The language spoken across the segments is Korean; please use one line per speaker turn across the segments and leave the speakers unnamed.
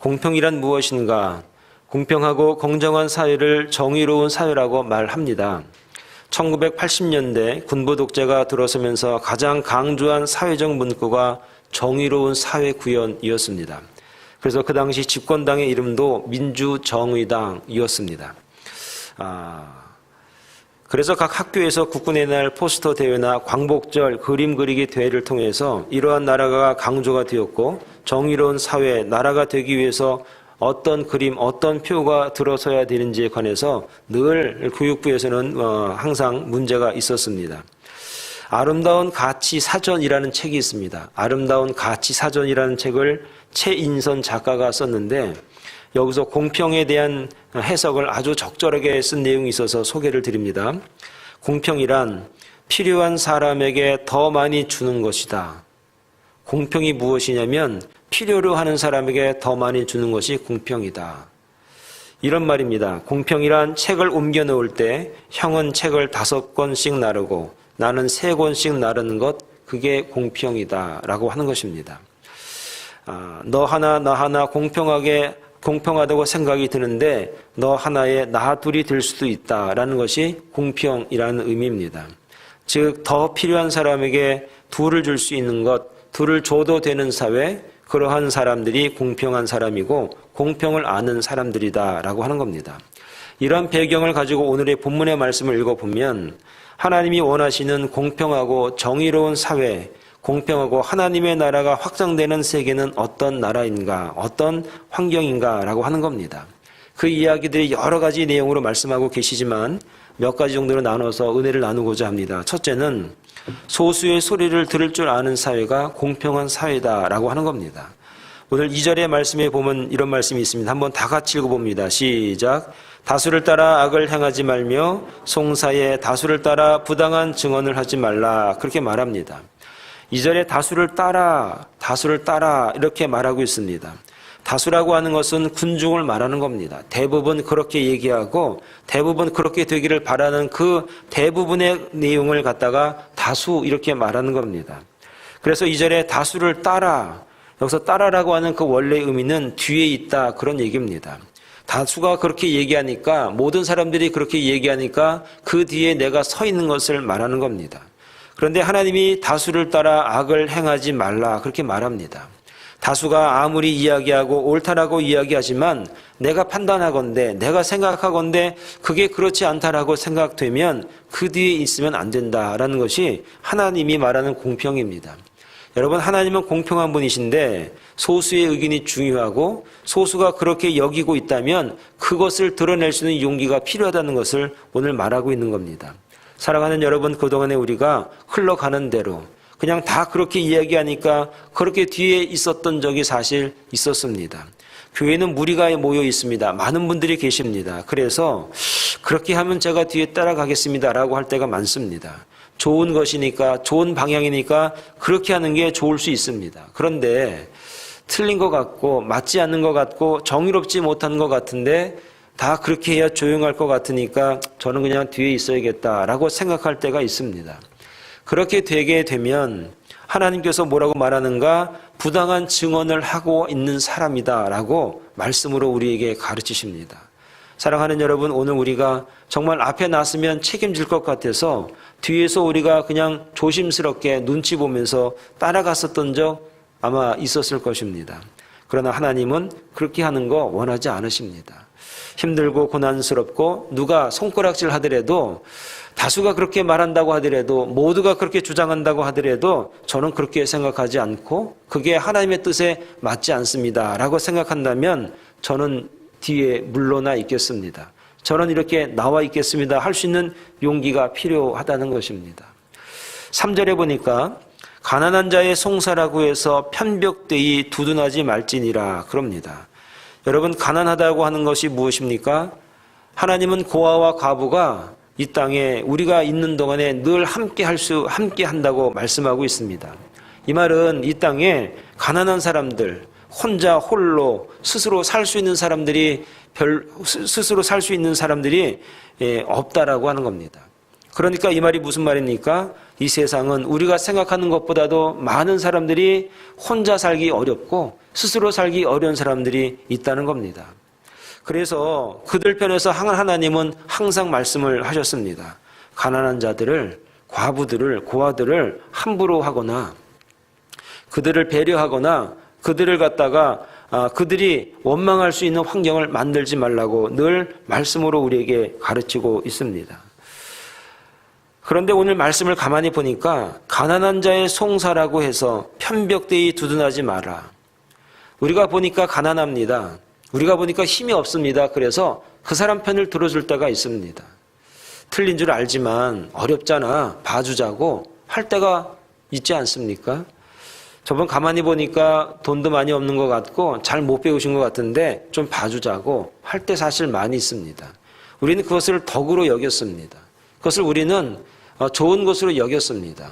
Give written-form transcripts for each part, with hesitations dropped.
공평이란 무엇인가? 공평하고 공정한 사회를 정의로운 사회라고 말합니다. 1980년대 군부 독재가 들어서면서 가장 강조한 사회적 문구가 정의로운 사회 구현이었습니다. 그래서 그 당시 집권당의 이름도 민주정의당이었습니다. 그래서 각 학교에서 국군의 날 포스터 대회나 광복절 그림 그리기 대회를 통해서 이러한 나라가 강조가 되었고, 정의로운 사회, 나라가 되기 위해서 어떤 그림, 어떤 표가 들어서야 되는지에 관해서 늘 교육부에서는 항상 문제가 있었습니다. 아름다운 가치 사전이라는 책이 있습니다. 아름다운 가치 사전이라는 책을 최인선 작가가 썼는데, 여기서 공평에 대한 해석을 아주 적절하게 쓴 내용이 있어서 소개를 드립니다. 공평이란 필요한 사람에게 더 많이 주는 것이다. 공평이 무엇이냐면 필요로 하는 사람에게 더 많이 주는 것이 공평이다. 이런 말입니다. 공평이란 책을 옮겨 놓을 때 형은 책을 5권씩 나르고 나는 3권씩 나르는 것, 그게 공평이다 라고 하는 것입니다. 너 하나 나 하나 공평하다고 생각이 드는데 너 하나에 나 둘이 될 수도 있다라는 것이 공평이라는 의미입니다. 즉, 더 필요한 사람에게 둘을 줄 수 있는 것, 둘을 줘도 되는 사회, 그러한 사람들이 공평한 사람이고 공평을 아는 사람들이다라고 하는 겁니다. 이런 배경을 가지고 오늘의 본문의 말씀을 읽어보면 하나님이 원하시는 공평하고 정의로운 사회, 공평하고 하나님의 나라가 확장되는 세계는 어떤 나라인가, 어떤 환경인가라고 하는 겁니다. 그 이야기들이 여러 가지 내용으로 말씀하고 계시지만 몇 가지 정도로 나눠서 은혜를 나누고자 합니다. 첫째는 소수의 소리를 들을 줄 아는 사회가 공평한 사회다라고 하는 겁니다. 오늘 2절의 말씀에 보면 이런 말씀이 있습니다. 한번 다 같이 읽어봅니다. 시작. 다수를 따라 악을 행하지 말며 송사에 다수를 따라 부당한 증언을 하지 말라. 그렇게 말합니다. 2절에 다수를 따라 이렇게 말하고 있습니다. 다수라고 하는 것은 군중을 말하는 겁니다. 대부분 그렇게 얘기하고 대부분 그렇게 되기를 바라는 그 대부분의 내용을 갖다가 다수 이렇게 말하는 겁니다. 그래서 2절에 다수를 따라, 여기서 따라라고 하는 그 원래 의미는 뒤에 있다, 그런 얘기입니다. 다수가 그렇게 얘기하니까, 모든 사람들이 그렇게 얘기하니까 그 뒤에 내가 서 있는 것을 말하는 겁니다. 그런데 하나님이 다수를 따라 악을 행하지 말라, 그렇게 말합니다. 다수가 아무리 이야기하고 옳다라고 이야기하지만 내가 판단하건대, 내가 생각하건대 그게 그렇지 않다라고 생각되면 그 뒤에 있으면 안 된다라는 것이 하나님이 말하는 공평입니다. 여러분, 하나님은 공평한 분이신데 소수의 의견이 중요하고 소수가 그렇게 여기고 있다면 그것을 드러낼 수 있는 용기가 필요하다는 것을 오늘 말하고 있는 겁니다. 사랑하는 여러분, 그동안에 우리가 흘러가는 대로 그냥 다 그렇게 이야기하니까 그렇게 뒤에 있었던 적이 사실 있었습니다. 교회는 무리가 모여 있습니다. 많은 분들이 계십니다. 그래서 그렇게 하면 제가 뒤에 따라가겠습니다라고 할 때가 많습니다. 좋은 것이니까, 좋은 방향이니까 그렇게 하는 게 좋을 수 있습니다. 그런데 틀린 것 같고 맞지 않는 것 같고 정의롭지 못한 것 같은데 다 그렇게 해야 조용할 것 같으니까 저는 그냥 뒤에 있어야겠다라고 생각할 때가 있습니다. 그렇게 되게 되면 하나님께서 뭐라고 말하는가? 부당한 증언을 하고 있는 사람이다라고 말씀으로 우리에게 가르치십니다. 사랑하는 여러분, 오늘 우리가 정말 앞에 나서면 책임질 것 같아서 뒤에서 우리가 그냥 조심스럽게 눈치 보면서 따라갔었던 적 아마 있었을 것입니다. 그러나 하나님은 그렇게 하는 거 원하지 않으십니다. 힘들고 고난스럽고 누가 손가락질 하더라도, 다수가 그렇게 말한다고 하더라도, 모두가 그렇게 주장한다고 하더라도 저는 그렇게 생각하지 않고 그게 하나님의 뜻에 맞지 않습니다 라고 생각한다면 저는 뒤에 물러나 있겠습니다. 저는 이렇게 나와 있겠습니다 할 수 있는 용기가 필요하다는 것입니다. 3절에 보니까 가난한 자의 송사라고 해서 편벽되이 두둔하지 말지니라 그럽니다. 여러분, 가난하다고 하는 것이 무엇입니까? 하나님은 고아와 과부가 이 땅에 우리가 있는 동안에 늘 함께 한다고 말씀하고 있습니다. 이 말은 이 땅에 가난한 사람들, 혼자 홀로 스스로 살 수 있는 사람들이 없다라고 하는 겁니다. 그러니까 이 말이 무슨 말입니까? 이 세상은 우리가 생각하는 것보다도 많은 사람들이 혼자 살기 어렵고 스스로 살기 어려운 사람들이 있다는 겁니다. 그래서 그들 편에서 하나님은 항상 말씀을 하셨습니다. 가난한 자들을, 과부들을, 고아들을 함부로 하거나 그들을 배려하거나 그들을 갖다가 그들이 원망할 수 있는 환경을 만들지 말라고 늘 말씀으로 우리에게 가르치고 있습니다. 그런데 오늘 말씀을 가만히 보니까 가난한 자의 송사라고 해서 편벽되이 두둔하지 마라. 우리가 보니까 가난합니다. 우리가 보니까 힘이 없습니다. 그래서 그 사람 편을 들어줄 때가 있습니다. 틀린 줄 알지만 어렵잖아, 봐주자고 할 때가 있지 않습니까? 저번 가만히 보니까 돈도 많이 없는 것 같고 잘 못 배우신 것 같은데 좀 봐주자고 할 때 사실 많이 있습니다. 우리는 그것을 덕으로 여겼습니다. 그것을 우리는 좋은 것으로 여겼습니다.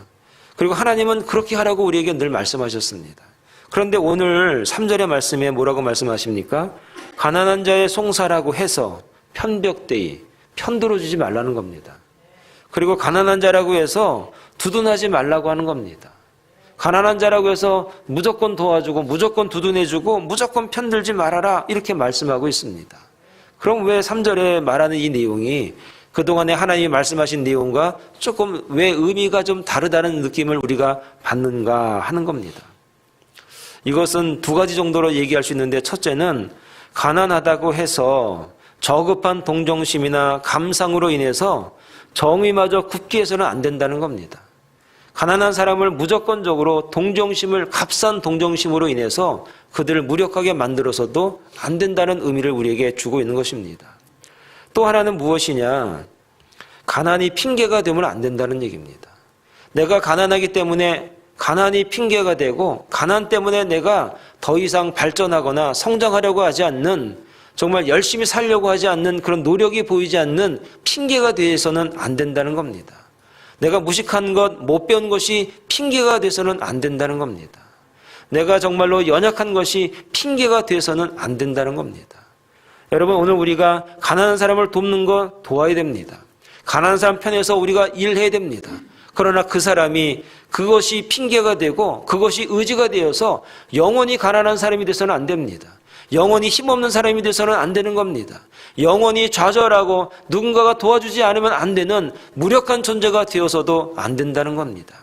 그리고 하나님은 그렇게 하라고 우리에게 늘 말씀하셨습니다. 그런데 오늘 3절의 말씀에 뭐라고 말씀하십니까? 가난한 자의 송사라고 해서 편벽되이 편들어주지 말라는 겁니다. 그리고 가난한 자라고 해서 두둔하지 말라고 하는 겁니다. 가난한 자라고 해서 무조건 도와주고 무조건 두둔해주고 무조건 편들지 말아라 이렇게 말씀하고 있습니다. 그럼 왜 3절에 말하는 이 내용이 그동안에 하나님이 말씀하신 내용과 조금 왜 의미가 좀 다르다는 느낌을 우리가 받는가 하는 겁니다. 이것은 두 가지 정도로 얘기할 수 있는데 첫째는 가난하다고 해서 저급한 동정심이나 감상으로 인해서 정의마저 굳게 해서는 안 된다는 겁니다. 가난한 사람을 무조건적으로 동정심을 값싼 동정심으로 인해서 그들을 무력하게 만들어서도 안 된다는 의미를 우리에게 주고 있는 것입니다. 또 하나는 무엇이냐? 가난이 핑계가 되면 안 된다는 얘기입니다. 내가 가난하기 때문에 가난이 핑계가 되고 가난 때문에 내가 더 이상 발전하거나 성장하려고 하지 않는 정말 열심히 살려고 하지 않는 그런 노력이 보이지 않는 핑계가 되어서는 안 된다는 겁니다. 내가 무식한 것, 못 배운 것이 핑계가 돼서는 안 된다는 겁니다. 내가 정말로 연약한 것이 핑계가 돼서는 안 된다는 겁니다. 여러분 오늘 우리가 가난한 사람을 돕는 거 도와야 됩니다. 가난한 사람 편에서 우리가 일해야 됩니다. 그러나 그 사람이 그것이 핑계가 되고 그것이 의지가 되어서 영원히 가난한 사람이 돼서는 안 됩니다. 영원히 힘없는 사람이 돼서는 안 되는 겁니다. 영원히 좌절하고 누군가가 도와주지 않으면 안 되는 무력한 존재가 되어서도 안 된다는 겁니다.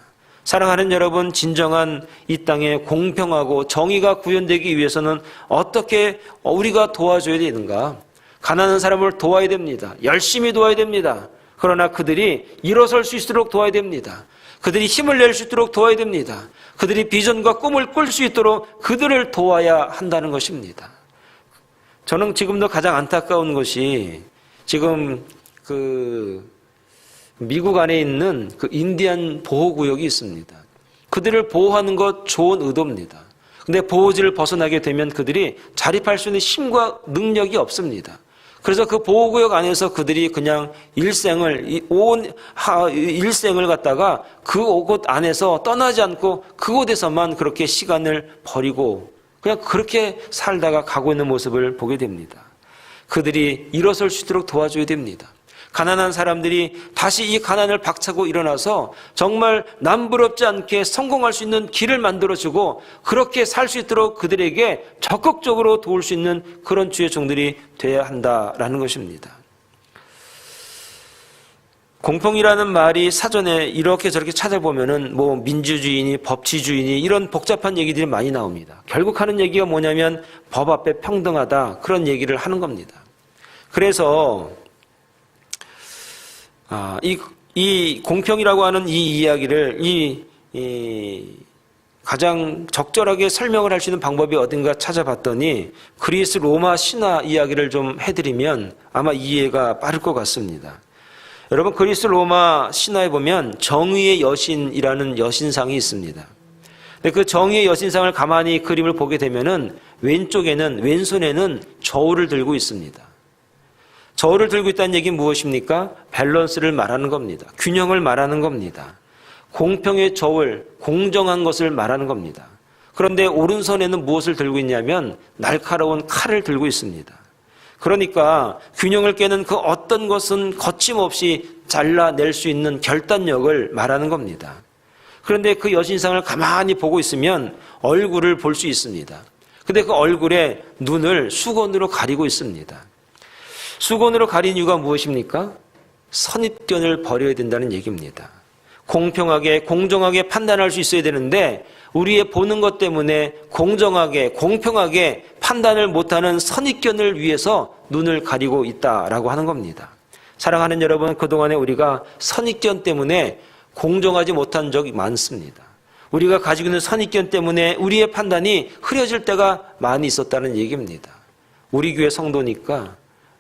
사랑하는 여러분, 진정한 이 땅에 공평하고 정의가 구현되기 위해서는 어떻게 우리가 도와줘야 되는가? 가난한 사람을 도와야 됩니다. 열심히 도와야 됩니다. 그러나 그들이 일어설 수 있도록 도와야 됩니다. 그들이 힘을 낼 수 있도록 도와야 됩니다. 그들이 비전과 꿈을 꿀 수 있도록 그들을 도와야 한다는 것입니다. 저는 지금도 가장 안타까운 것이 지금 미국 안에 있는 그 인디안 보호구역이 있습니다. 그들을 보호하는 것 좋은 의도입니다. 근데 보호지를 벗어나게 되면 그들이 자립할 수 있는 힘과 능력이 없습니다. 그래서 그 보호구역 안에서 그들이 그냥 일생을 갖다가 그곳 안에서 떠나지 않고 그곳에서만 그렇게 시간을 버리고 그냥 그렇게 살다가 가고 있는 모습을 보게 됩니다. 그들이 일어설 수 있도록 도와줘야 됩니다. 가난한 사람들이 다시 이 가난을 박차고 일어나서 정말 남부럽지 않게 성공할 수 있는 길을 만들어주고 그렇게 살 수 있도록 그들에게 적극적으로 도울 수 있는 그런 주의 종들이 되어야 한다라는 것입니다. 공평이라는 말이 사전에 이렇게 저렇게 찾아보면은 뭐 민주주의니 법치주의니 이런 복잡한 얘기들이 많이 나옵니다. 결국 하는 얘기가 뭐냐면 법 앞에 평등하다 그런 얘기를 하는 겁니다. 그래서 이 공평이라고 하는 이 이야기를 가장 적절하게 설명을 할 수 있는 방법이 어딘가 찾아봤더니 그리스 로마 신화 이야기를 좀 해드리면 아마 이해가 빠를 것 같습니다. 여러분 그리스 로마 신화에 보면 정의의 여신이라는 여신상이 있습니다. 근데 그 정의의 여신상을 가만히 그림을 보게 되면은 왼손에는 저울을 들고 있습니다. 저울을 들고 있다는 얘기는 무엇입니까? 밸런스를 말하는 겁니다. 균형을 말하는 겁니다. 공평의 저울, 공정한 것을 말하는 겁니다. 그런데 오른손에는 무엇을 들고 있냐면 날카로운 칼을 들고 있습니다. 그러니까 균형을 깨는 그 어떤 것은 거침없이 잘라낼 수 있는 결단력을 말하는 겁니다. 그런데 그 여신상을 가만히 보고 있으면 얼굴을 볼 수 있습니다. 근데 그 얼굴에 눈을 수건으로 가리고 있습니다. 수건으로 가린 이유가 무엇입니까? 선입견을 버려야 된다는 얘기입니다. 공평하게 공정하게 판단할 수 있어야 되는데 우리의 보는 것 때문에 공정하게 공평하게 판단을 못하는 선입견을 위해서 눈을 가리고 있다라고 하는 겁니다. 사랑하는 여러분, 그동안에 우리가 선입견 때문에 공정하지 못한 적이 많습니다. 우리가 가지고 있는 선입견 때문에 우리의 판단이 흐려질 때가 많이 있었다는 얘기입니다. 우리 교회 성도니까,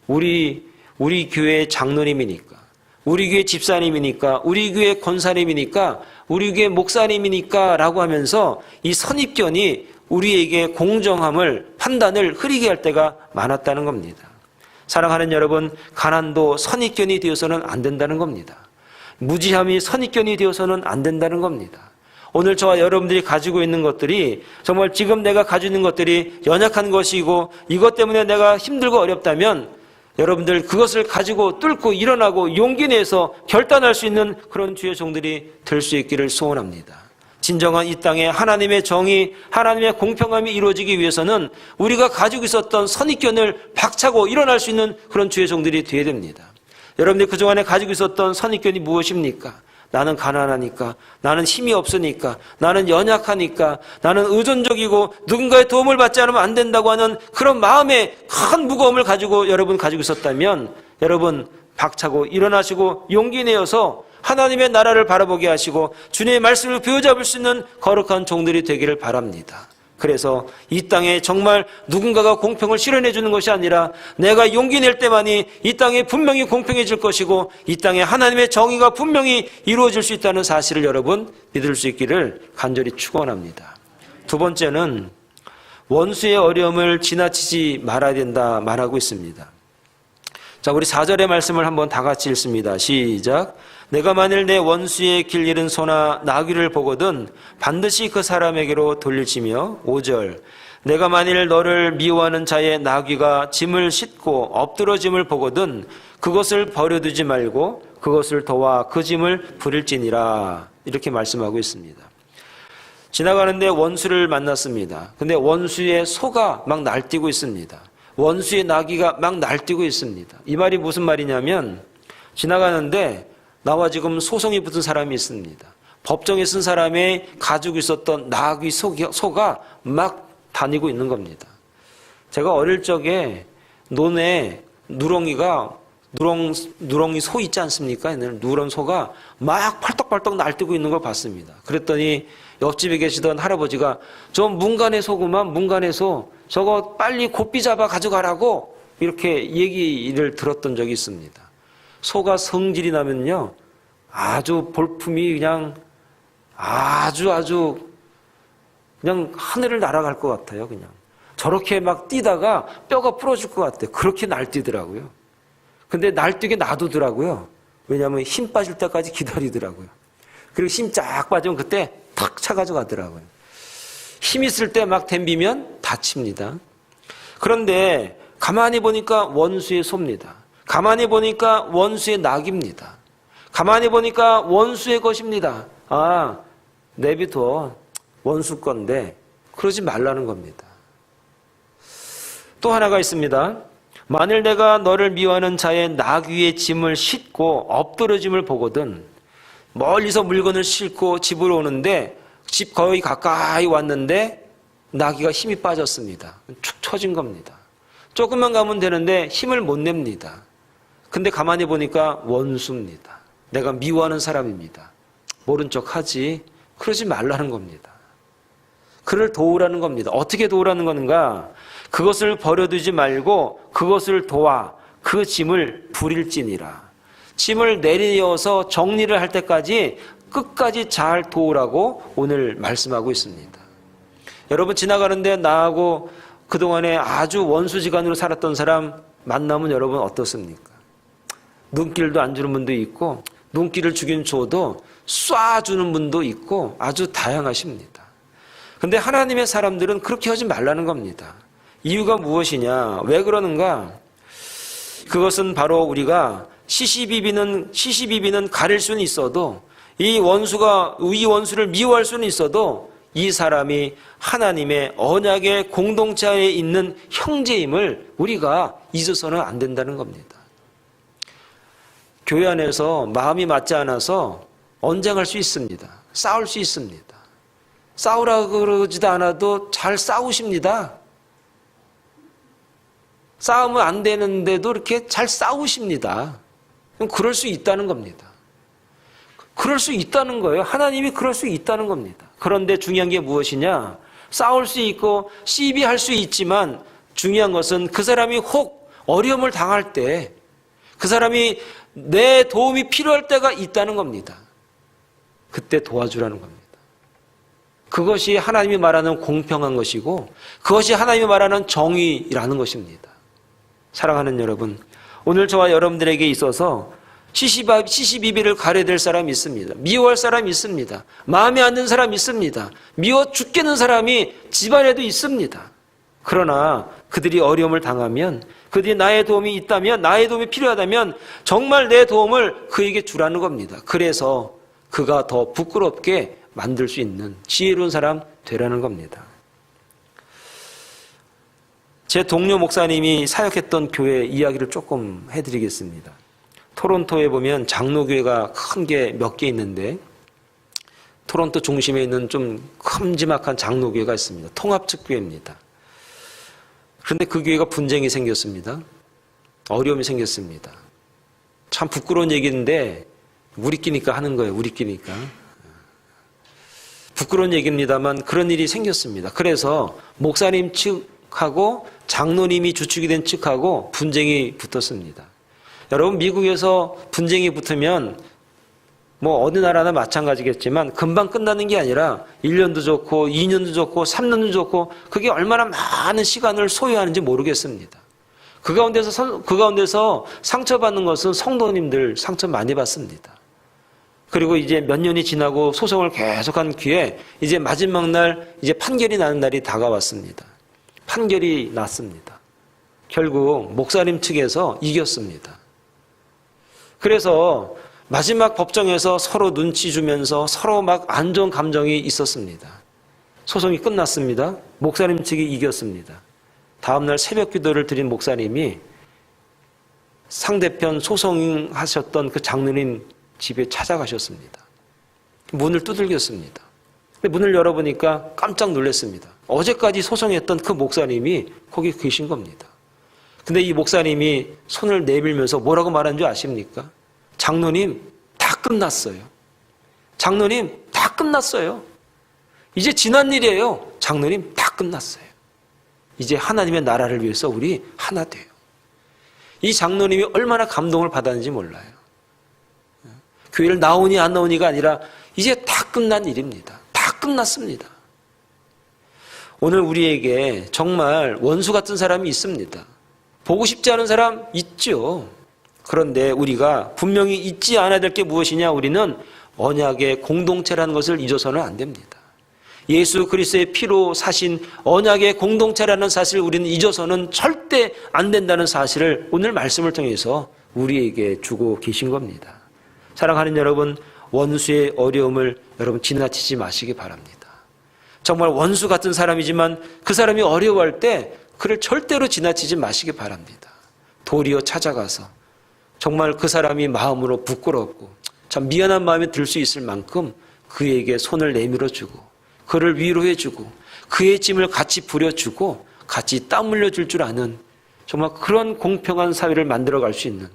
우리 교회 장로님이니까, 우리 교회 집사님이니까, 우리 교회 권사님이니까, 우리 교회 목사님이니까 라고 하면서 이 선입견이 우리에게 공정함을, 판단을 흐리게 할 때가 많았다는 겁니다. 사랑하는 여러분, 가난도 선입견이 되어서는 안 된다는 겁니다. 무지함이 선입견이 되어서는 안 된다는 겁니다. 오늘 저와 여러분들이 가지고 있는 것들이 정말 지금 내가 가지고 있는 것들이 연약한 것이고 이것 때문에 내가 힘들고 어렵다면 여러분들 그것을 가지고 뚫고 일어나고 용기 내서 결단할 수 있는 그런 주의 종들이 될 수 있기를 소원합니다. 진정한 이 땅에 하나님의 정의, 하나님의 공평함이 이루어지기 위해서는 우리가 가지고 있었던 선입견을 박차고 일어날 수 있는 그런 주의 종들이 되어야 됩니다. 여러분들이 그동안에 가지고 있었던 선입견이 무엇입니까? 나는 가난하니까, 나는 힘이 없으니까, 나는 연약하니까, 나는 의존적이고 누군가의 도움을 받지 않으면 안 된다고 하는 그런 마음의 큰 무거움을 가지고 여러분 가지고 있었다면 여러분 박차고 일어나시고 용기 내어서 하나님의 나라를 바라보게 하시고 주님의 말씀을 부여잡을 수 있는 거룩한 종들이 되기를 바랍니다. 그래서 이 땅에 정말 누군가가 공평을 실현해 주는 것이 아니라 내가 용기 낼 때만이 이 땅에 분명히 공평해질 것이고 이 땅에 하나님의 정의가 분명히 이루어질 수 있다는 사실을 여러분 믿을 수 있기를 간절히 축원합니다. 두 번째는 원수의 어려움을 지나치지 말아야 된다 말하고 있습니다. 자, 우리 4절의 말씀을 한번 다 같이 읽습니다. 시작. 내가 만일 내 원수의 길 잃은 소나 나귀를 보거든 반드시 그 사람에게로 돌릴지며 5절. 내가 만일 너를 미워하는 자의 나귀가 짐을 싣고 엎드러짐을 보거든 그것을 버려두지 말고 그것을 도와 그 짐을 부릴지니라. 이렇게 말씀하고 있습니다. 지나가는데 원수를 만났습니다. 근데 원수의 소가 막 날뛰고 있습니다. 원수의 나귀가 막 날뛰고 있습니다. 이 말이 무슨 말이냐면 지나가는데 나와 지금 소송이 붙은 사람이 있습니다. 법정에 쓴 사람이 가지고 있었던 나귀 소가 막 다니고 있는 겁니다. 제가 어릴 적에 논에 누렁이 소 있지 않습니까? 누런 소가 막 팔떡팔떡 날뛰고 있는 걸 봤습니다. 그랬더니 옆집에 계시던 할아버지가 저 문간의 소구만 문간의 소 저거 빨리 곱비 잡아 가져가라고 이렇게 얘기를 들었던 적이 있습니다. 소가 성질이 나면요 아주 볼품이 그냥 아주 그냥 하늘을 날아갈 것 같아요. 그냥 저렇게 막 뛰다가 뼈가 부러질 것 같아요. 그렇게 날뛰더라고요. 근데 날뛰게 놔두더라고요. 왜냐하면 힘 빠질 때까지 기다리더라고요. 그리고 힘 쫙 빠지면 그때 탁 차가지고 가더라고요. 힘 있을 때 막 댐비면 다칩니다. 그런데 가만히 보니까 원수의 소입니다. 가만히 보니까 원수의 낙입니다. 가만히 보니까 원수의 것입니다. 아, 내비둬. 원수 건데 그러지 말라는 겁니다. 또 하나가 있습니다. 만일 내가 너를 미워하는 자의 나귀의 짐을 싣고 엎드러짐을 보거든 멀리서 물건을 싣고 집으로 오는데 집 거의 가까이 왔는데 나귀가 힘이 빠졌습니다. 축 처진 겁니다. 조금만 가면 되는데 힘을 못 냅니다. 근데 가만히 보니까 원수입니다. 내가 미워하는 사람입니다. 모른 척 하지. 그러지 말라는 겁니다. 그를 도우라는 겁니다. 어떻게 도우라는 건가? 그것을 버려두지 말고 그것을 도와 그 짐을 부릴지니라. 짐을 내려서 정리를 할 때까지 끝까지 잘 도우라고 오늘 말씀하고 있습니다. 여러분 지나가는데 나하고 그동안에 아주 원수지간으로 살았던 사람 만나면 여러분 어떻습니까? 눈길도 안 주는 분도 있고 눈길을 주긴 줘도 쏴주는 분도 있고 아주 다양하십니다. 근데 하나님의 사람들은 그렇게 하지 말라는 겁니다. 이유가 무엇이냐? 왜 그러는가? 그것은 바로 우리가 시시비비는 가릴 수는 있어도 이 원수를 미워할 수는 있어도 이 사람이 하나님의 언약의 공동체 안에 있는 형제임을 우리가 잊어서는 안 된다는 겁니다. 교회 안에서 마음이 맞지 않아서 언쟁할 수 있습니다. 싸울 수 있습니다. 싸우라고 그러지도 않아도 잘 싸우십니다. 싸우면 안 되는데도 이렇게 잘 싸우십니다. 그럴 수 있다는 겁니다. 그럴 수 있다는 거예요. 하나님이 그럴 수 있다는 겁니다. 그런데 중요한 게 무엇이냐? 싸울 수 있고 시비할 수 있지만 중요한 것은 그 사람이 혹 어려움을 당할 때 그 사람이 내 도움이 필요할 때가 있다는 겁니다. 그때 도와주라는 겁니다. 그것이 하나님이 말하는 공평한 것이고 그것이 하나님이 말하는 정의라는 것입니다. 사랑하는 여러분, 오늘 저와 여러분들에게 있어서 시시비비를 가려야 될 사람이 있습니다. 미워할 사람이 있습니다. 마음에 안 드는 사람이 있습니다. 미워 죽겠는 사람이 집안에도 있습니다. 그러나 그들이 어려움을 당하면, 그들이 나의 도움이 있다면, 나의 도움이 필요하다면 정말 내 도움을 그에게 주라는 겁니다. 그래서 그가 더 부끄럽게 만들 수 있는 지혜로운 사람 되라는 겁니다. 제 동료 목사님이 사역했던 교회 이야기를 조금 해드리겠습니다. 토론토에 보면 장로교회가 큰 게 몇 개 있는데 토론토 중심에 있는 좀 큼지막한 장로교회가 있습니다. 통합측교회입니다. 그런데 그 교회가 분쟁이 생겼습니다. 어려움이 생겼습니다. 참 부끄러운 얘기인데 우리끼니까 하는 거예요. 우리끼니까. 부끄러운 얘기입니다만 그런 일이 생겼습니다. 그래서 목사님 측하고 장로님이 주축이 된 측하고 분쟁이 붙었습니다. 여러분, 미국에서 분쟁이 붙으면 뭐 어느 나라나 마찬가지겠지만 금방 끝나는 게 아니라 1년도 좋고 2년도 좋고 3년도 좋고 그게 얼마나 많은 시간을 소요하는지 모르겠습니다. 그 가운데서 상처받는 것은 성도님들 상처 많이 받습니다. 그리고 이제 몇 년이 지나고 소송을 계속한 뒤에 이제 마지막 날 이제 판결이 나는 날이 다가왔습니다. 판결이 났습니다. 결국 목사님 측에서 이겼습니다. 그래서 마지막 법정에서 서로 눈치 주면서 서로 막 안 좋은 감정이 있었습니다. 소송이 끝났습니다. 목사님 측이 이겼습니다. 다음날 새벽 기도를 드린 목사님이 상대편 소송하셨던 그 장로님 집에 찾아가셨습니다. 문을 두들겼습니다. 문을 열어보니까 깜짝 놀랐습니다. 어제까지 소송했던 그 목사님이 거기 계신 겁니다. 근데 이 목사님이 손을 내밀면서 뭐라고 말한 줄 아십니까? 장로님, 다 끝났어요. 장로님, 다 끝났어요. 이제 지난 일이에요. 장로님, 다 끝났어요. 이제 하나님의 나라를 위해서 우리 하나 돼요. 이 장로님이 얼마나 감동을 받았는지 몰라요. 교회를 나오니 안 나오니가 아니라 이제 다 끝난 일입니다. 다 끝났습니다. 오늘 우리에게 정말 원수 같은 사람이 있습니다. 보고 싶지 않은 사람 있죠. 그런데 우리가 분명히 잊지 않아야 될 게 무엇이냐? 우리는 언약의 공동체라는 것을 잊어서는 안 됩니다. 예수 그리스도의 피로 사신 언약의 공동체라는 사실을 우리는 잊어서는 절대 안 된다는 사실을 오늘 말씀을 통해서 우리에게 주고 계신 겁니다. 사랑하는 여러분, 원수의 어려움을 여러분 지나치지 마시기 바랍니다. 정말 원수 같은 사람이지만 그 사람이 어려워할 때 그를 절대로 지나치지 마시기 바랍니다. 도리어 찾아가서 정말 그 사람이 마음으로 부끄럽고 참 미안한 마음이 들 수 있을 만큼 그에게 손을 내밀어주고 그를 위로해주고 그의 짐을 같이 부려주고 같이 땀 흘려줄 줄 아는 정말 그런 공평한 사회를 만들어갈 수 있는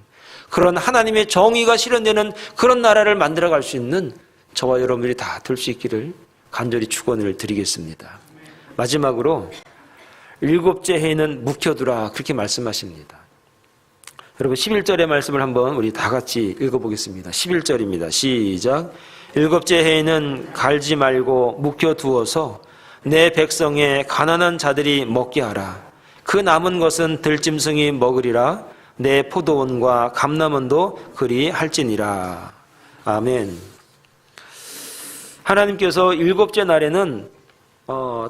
그런 하나님의 정의가 실현되는 그런 나라를 만들어갈 수 있는 저와 여러분들이 다 될 수 있기를 간절히 축원을 드리겠습니다. 마지막으로 7째 해에는 묵혀두라 그렇게 말씀하십니다. 여러분 11절의 말씀을 한번 우리 다 같이 읽어보겠습니다. 11절입니다. 시작. 7째 해에는 갈지 말고 묵혀두어서 내 백성의 가난한 자들이 먹게 하라. 그 남은 것은 들짐승이 먹으리라. 내 포도원과 감람원도 그리 할지니라. 아멘. 하나님께서 7째 날에는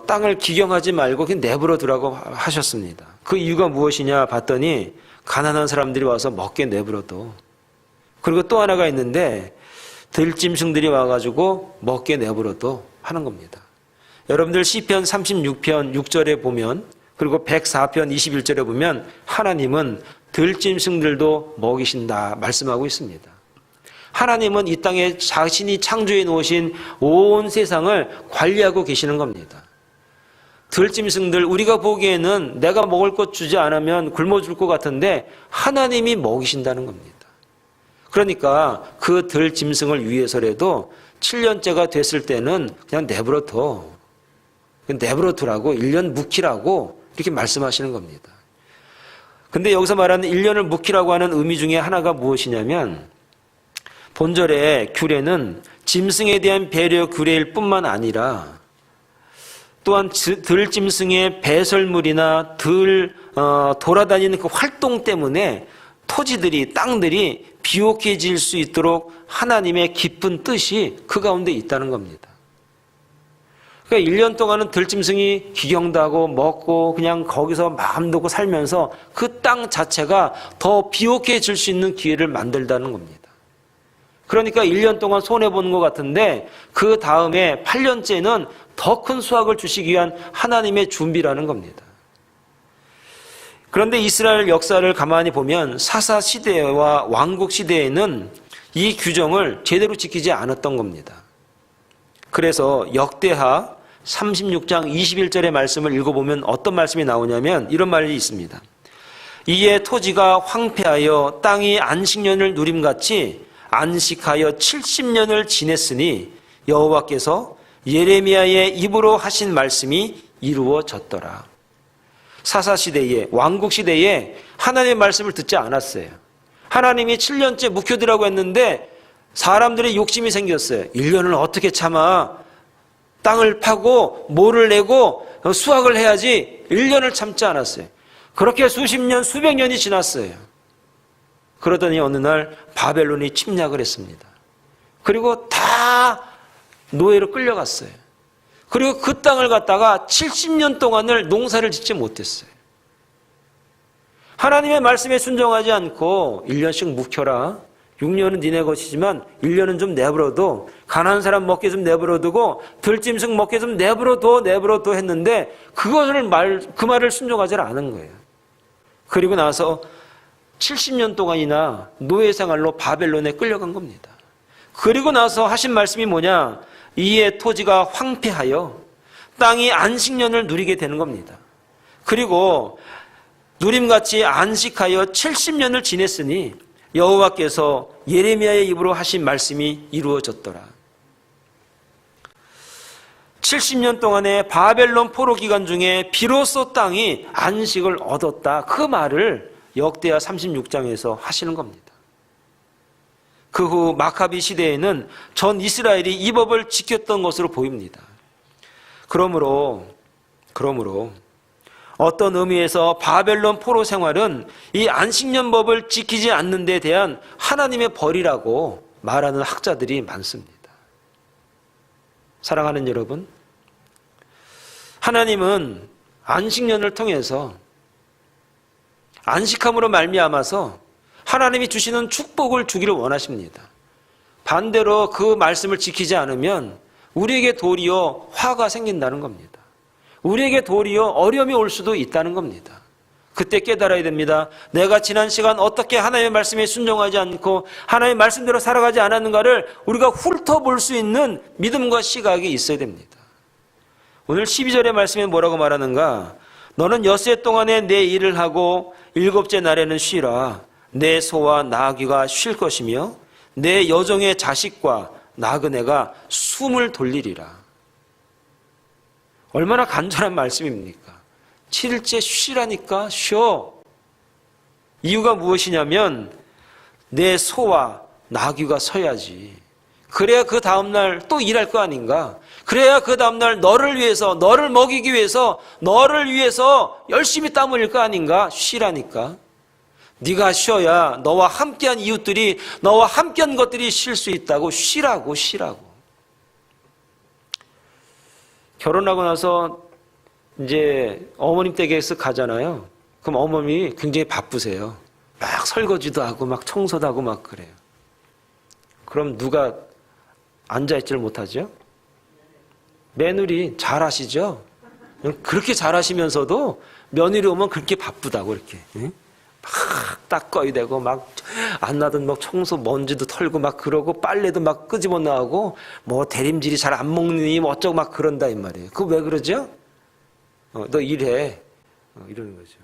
땅을 기경하지 말고 그냥 내버려 두라고 하셨습니다. 그 이유가 무엇이냐 봤더니 가난한 사람들이 와서 먹게 내버려둬. 그리고 또 하나가 있는데 들짐승들이 와가지고 먹게 내버려도 하는 겁니다. 여러분들 시편 36편 6절에 보면, 그리고 104편 21절에 보면 하나님은 들짐승들도 먹이신다 말씀하고 있습니다. 하나님은 이 땅에 자신이 창조해 놓으신 온 세상을 관리하고 계시는 겁니다. 들짐승들, 우리가 보기에는 내가 먹을 것 주지 않으면 굶어 죽을 것 같은데 하나님이 먹이신다는 겁니다. 그러니까 그 들짐승을 위해서라도 7년째가 됐을 때는 그냥 내버려둬. 내버려두라고, 1년 묵히라고 이렇게 말씀하시는 겁니다. 근데 여기서 말하는 1년을 묵히라고 하는 의미 중에 하나가 무엇이냐면, 본절의 규례는 짐승에 대한 배려 규례일 뿐만 아니라 또한 들짐승의 배설물이나 돌아다니는 그 활동 때문에 토지들이, 땅들이 비옥해질 수 있도록 하나님의 깊은 뜻이 그 가운데 있다는 겁니다. 그러니까 1년 동안은 들짐승이 기경도 하고 먹고 그냥 거기서 마음 놓고 살면서 그 땅 자체가 더 비옥해질 수 있는 기회를 만들다는 겁니다. 그러니까 1년 동안 손해보는 것 같은데 그 다음에 8년째는 더 큰 수확을 주시기 위한 하나님의 준비라는 겁니다. 그런데 이스라엘 역사를 가만히 보면 사사 시대와 왕국 시대에는 이 규정을 제대로 지키지 않았던 겁니다. 그래서 역대하 36장 21절의 말씀을 읽어보면 어떤 말씀이 나오냐면 이런 말이 있습니다. 이에 토지가 황폐하여 땅이 안식년을 누림같이 안식하여 70년을 지냈으니 여호와께서 예레미야의 입으로 하신 말씀이 이루어졌더라. 사사시대에, 왕국시대에 하나님의 말씀을 듣지 않았어요. 하나님이 7년째 묵혀두라고 했는데 사람들의 욕심이 생겼어요. 1년을 어떻게 참아? 땅을 파고 모를 내고 수확을 해야지. 1년을 참지 않았어요. 그렇게 수십 년, 수백 년이 지났어요. 그러더니 어느 날 바벨론이 침략을 했습니다. 그리고 다 노예로 끌려갔어요. 그리고 그 땅을 갖다가 70년 동안을 농사를 짓지 못했어요. 하나님의 말씀에 순종하지 않고 1년씩 묵혀라. 6년은 니네 것이지만 1년은 좀 내버려둬. 가난한 사람 먹게 좀 내버려두고 들짐승 먹게 좀 내버려둬 했는데 그 말을 순종하지 않은 거예요. 그리고 나서 70년 동안이나 노예 생활로 바벨론에 끌려간 겁니다. 그리고 나서 하신 말씀이 뭐냐? 이에 토지가 황폐하여 땅이 안식년을 누리게 되는 겁니다. 그리고 누림같이 안식하여 70년을 지냈으니 여호와께서 예레미야의 입으로 하신 말씀이 이루어졌더라. 70년 동안의 바벨론 포로 기간 중에 비로소 땅이 안식을 얻었다. 그 말을 역대하 36장에서 하시는 겁니다. 그 후 마카비 시대에는 전 이스라엘이 이 법을 지켰던 것으로 보입니다. 그러므로 어떤 의미에서 바벨론 포로 생활은 이 안식년법을 지키지 않는 데 대한 하나님의 벌이라고 말하는 학자들이 많습니다. 사랑하는 여러분, 하나님은 안식년을 통해서 안식함으로 말미암아서 하나님이 주시는 축복을 주기를 원하십니다. 반대로 그 말씀을 지키지 않으면 우리에게 도리어 화가 생긴다는 겁니다. 우리에게 도리어 어려움이 올 수도 있다는 겁니다. 그때 깨달아야 됩니다. 내가 지난 시간 어떻게 하나님의 말씀에 순종하지 않고 하나님의 말씀대로 살아가지 않았는가를 우리가 훑어볼 수 있는 믿음과 시각이 있어야 됩니다. 오늘 12절의 말씀에 뭐라고 말하는가? 너는 엿새 동안에 내 일을 하고 일곱째 날에는 쉬라. 내 소와 나귀가 쉴 것이며 내 여종의 자식과 나그네가 숨을 돌리리라. 얼마나 간절한 말씀입니까? 7일째 쉬라니까 쉬어. 이유가 무엇이냐면 내 소와 나귀가 서야지. 그래야 그 다음날 또 일할 거 아닌가? 그래야 그 다음날 너를 위해서, 너를 먹이기 위해서, 너를 위해서 열심히 땀 흘릴 거 아닌가? 쉬라니까. 네가 쉬어야 너와 함께한 이웃들이, 너와 함께한 것들이 쉴 수 있다고. 쉬라고. 결혼하고 나서 이제 어머님 댁에서 가잖아요. 그럼 어머님이 굉장히 바쁘세요. 막 설거지도 하고 막 청소도 하고 막 그래요. 그럼 누가 앉아있지를 못하죠? 며느리 잘하시죠? 그렇게 잘하시면서도 며느리 오면 그렇게 바쁘다고 이렇게 막 닦아야 되고 막 안 나던 막 청소 먼지도 털고 막 그러고 빨래도 막 끄집어 나오고 뭐 대림질이 잘 안 먹니 뭐 어쩌고 막 그런다 이 말이에요. 그거 왜 그러죠? 너 일해. 이러는 거죠.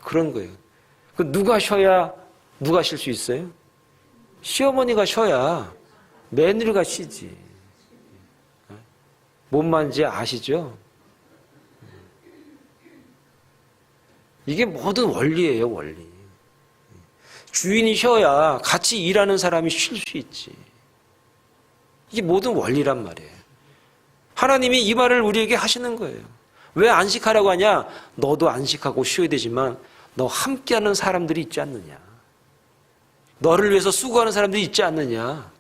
그런 거예요. 그 누가 쉬어야 누가 쉴 수 있어요? 시어머니가 쉬어야 며느리가 쉬지. 뭔 말인지 아시죠? 이게 모든 원리예요, 원리. 주인이 쉬어야 같이 일하는 사람이 쉴 수 있지. 이게 모든 원리란 말이에요. 하나님이 이 말을 우리에게 하시는 거예요. 왜 안식하라고 하냐? 너도 안식하고 쉬어야 되지만 너 함께하는 사람들이 있지 않느냐? 너를 위해서 수고하는 사람들이 있지 않느냐?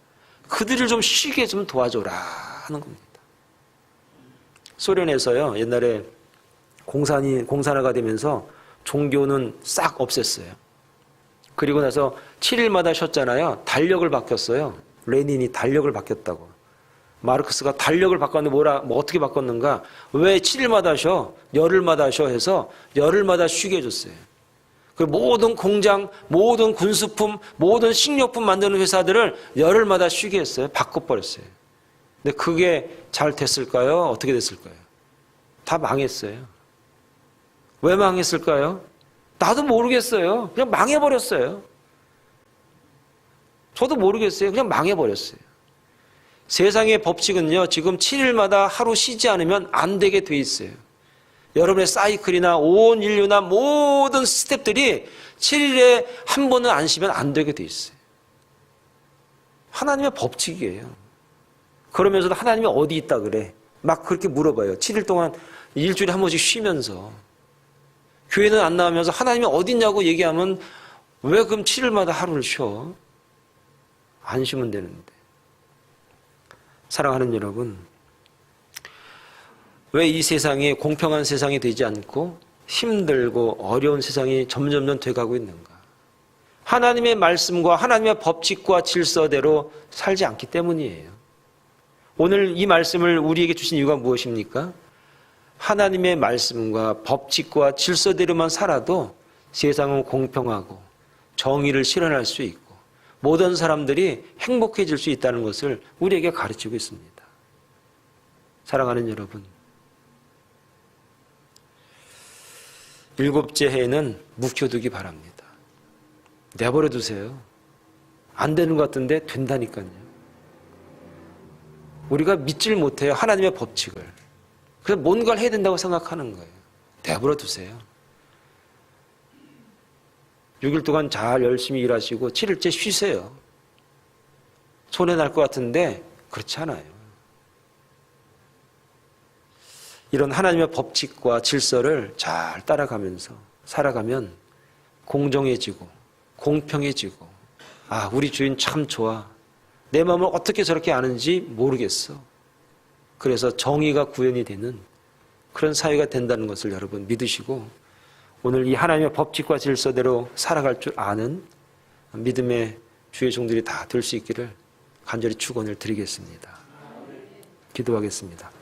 그들을 좀 쉬게 좀 도와줘라 하는 겁니다. 소련에서요, 옛날에 공산화가 되면서 종교는 싹 없앴어요. 그리고 나서 7일마다 쉬었잖아요. 달력을 바뀌었어요. 레닌이 달력을 바뀌었다고. 마르크스가 달력을 바꿨는데 뭐 어떻게 바꿨는가? 왜 7일마다 쉬어? 열흘마다 쉬어 해서 열흘마다 쉬게 해줬어요. 그 모든 공장, 모든 군수품, 모든 식료품 만드는 회사들을 열흘마다 쉬게 했어요. 바꿔버렸어요. 근데 그게 잘 됐을까요? 어떻게 됐을까요? 다 망했어요. 왜 망했을까요? 나도 모르겠어요. 그냥 망해버렸어요. 저도 모르겠어요. 그냥 망해버렸어요. 세상의 법칙은요, 지금 7일마다 하루 쉬지 않으면 안 되게 돼 있어요. 여러분의 사이클이나 온 인류나 모든 스텝들이 7일에 한 번은 안 쉬면 안 되게 돼 있어요. 하나님의 법칙이에요. 그러면서도 하나님이 어디 있다 그래? 막 그렇게 물어봐요. 7일 동안 일주일에 한 번씩 쉬면서. 교회는 안 나오면서 하나님이 어디 있냐고 얘기하면 왜 그럼 7일마다 하루를 쉬어? 안 쉬면 되는데. 사랑하는 여러분, 왜 이 세상이 공평한 세상이 되지 않고 힘들고 어려운 세상이 점점 돼가고 있는가? 하나님의 말씀과 하나님의 법칙과 질서대로 살지 않기 때문이에요. 오늘 이 말씀을 우리에게 주신 이유가 무엇입니까? 하나님의 말씀과 법칙과 질서대로만 살아도 세상은 공평하고 정의를 실현할 수 있고 모든 사람들이 행복해질 수 있다는 것을 우리에게 가르치고 있습니다. 사랑하는 여러분, 7째 해에는 묵혀두기 바랍니다. 내버려 두세요. 안 되는 것 같은데 된다니까요. 우리가 믿질 못해요. 하나님의 법칙을. 그래서 뭔가를 해야 된다고 생각하는 거예요. 내버려 두세요. 6일 동안 잘 열심히 일하시고 7일째 쉬세요. 손해날 것 같은데 그렇지 않아요. 이런 하나님의 법칙과 질서를 잘 따라가면서 살아가면 공정해지고 공평해지고, 아, 우리 주인 참 좋아. 내 마음을 어떻게 저렇게 아는지 모르겠어. 그래서 정의가 구현이 되는 그런 사회가 된다는 것을 여러분 믿으시고, 오늘 이 하나님의 법칙과 질서대로 살아갈 줄 아는 믿음의 주의 종들이 다 될 수 있기를 간절히 축원을 드리겠습니다. 기도하겠습니다.